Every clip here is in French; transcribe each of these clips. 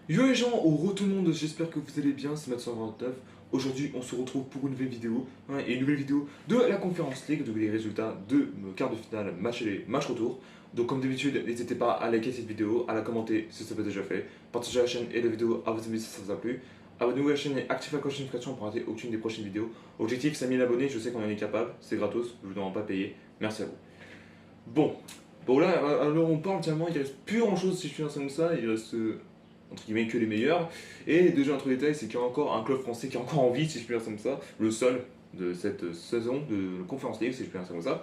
Yo les gens, au tout le monde, j'espère que vous allez bien, c'est Matt129. Aujourd'hui, on se retrouve pour une nouvelle vidéo, et une nouvelle vidéo de la Conference League, donc les résultats de nos quarts de finale, match aller, match retour. Donc comme d'habitude, n'hésitez pas à liker cette vidéo, à la commenter si ça n'est pas déjà fait, partagez la chaîne et la vidéo à vos amis si ça vous a plu. Abonnez-vous à la chaîne et activez la cloche de notification pour rater aucune des prochaines vidéos. Objectif 5000 abonnés, je sais qu'on en est capable, c'est gratos, je vous demande pas payer. Merci à vous. Bon là, alors on parle tellement, il reste plus grand chose si je suis comme ça, il reste entre guillemets que les meilleurs. Et déjà entre détail, c'est qu'il y a encore un club français qui est encore en vie, si je puis dire ça comme ça, le seul de cette saison de Conference League, si je puis dire ça comme ça.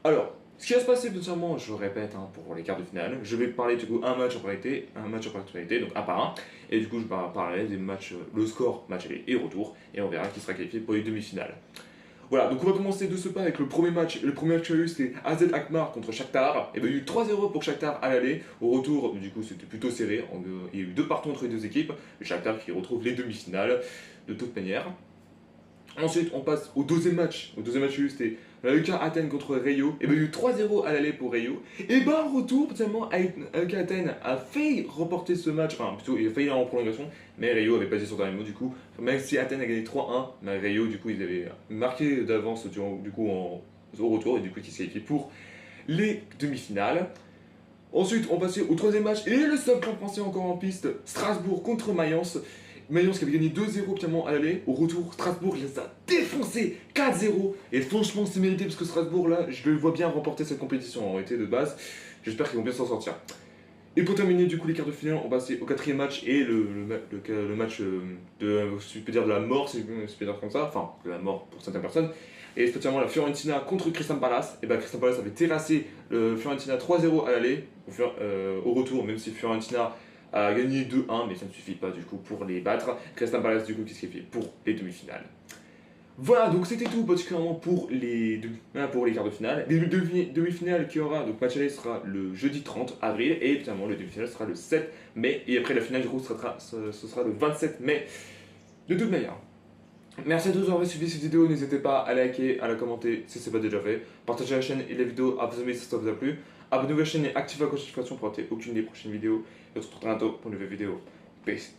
Alors, ce qui va se passer, potentiellement, je répète, pour les quarts de finale, je vais parler du coup un match en particularité, donc un par un, et du coup je parlerai des matchs, le score, match aller et retour, et on verra qui sera qualifié pour les demi-finales. Voilà, donc on va commencer de ce pas avec le premier match. Le premier match qu'il y a eu, c'était AZ Alkmaar contre Shakhtar. Et bien, il y a eu 3-0 pour Shakhtar à l'aller. Au retour, du coup, c'était plutôt serré. Il y a eu deux partants entre les deux équipes. Le Shakhtar qui retrouve les demi-finales de toute manière. Ensuite, on passe au deuxième match. Au deuxième match, c'était l'AEK Athènes contre Rayo. Et bien, il y a eu 3-0 à l'aller pour Rayo. Et ben, en retour, potentiellement, AEK Athènes a failli remporter ce match. Enfin, plutôt, il a failli aller en prolongation. Mais Rayo avait passé son dernier mot, du coup. Même si Athènes a gagné 3-1, mais Rayo, du coup, ils avaient marqué d'avance, du coup, au retour. Et du coup, ils s'est qualifié pour les demi-finales. Ensuite, on passait au troisième match. Et le seul club français encore en piste, Strasbourg contre Mayence. Mayence qui avait gagné 2-0 finalement à l'aller. Au retour, Strasbourg il les a défoncés 4-0. Et franchement, c'est mérité parce que Strasbourg, là, je le vois bien remporter cette compétition en réalité de base. J'espère qu'ils vont bien s'en sortir. Et pour terminer du coup les quarts de finale, on passe au quatrième match et le match je peux dire de la mort, si je peux dire comme ça, enfin de la mort pour certaines personnes. Et spécialement la Fiorentina contre Crystal Palace. Et bien Crystal Palace avait terrassé le Fiorentina 3-0 à l'aller, au retour, même si Fiorentina a gagné 2-1, mais ça ne suffit pas du coup pour les battre. Crystal Palace du coup qui se qualifie pour les demi-finales. Voilà, donc c'était tout particulièrement pour les quarts de finale. Les demi-finales qui aura, donc match aller sera le jeudi 30 avril et évidemment le demi-finale sera le 7 mai et après la finale du coup ce sera le 27 mai de toute manière. Merci à tous d'avoir suivi cette vidéo, n'hésitez pas à liker, à la commenter si ce n'est pas déjà fait. Partagez la chaîne et la vidéo à vos amis si ça vous a plu. Abonnez-vous à la chaîne et activez la cloche de notification pour rater aucune des prochaines vidéos. Et on se retrouve très bientôt pour une nouvelle vidéo. Peace.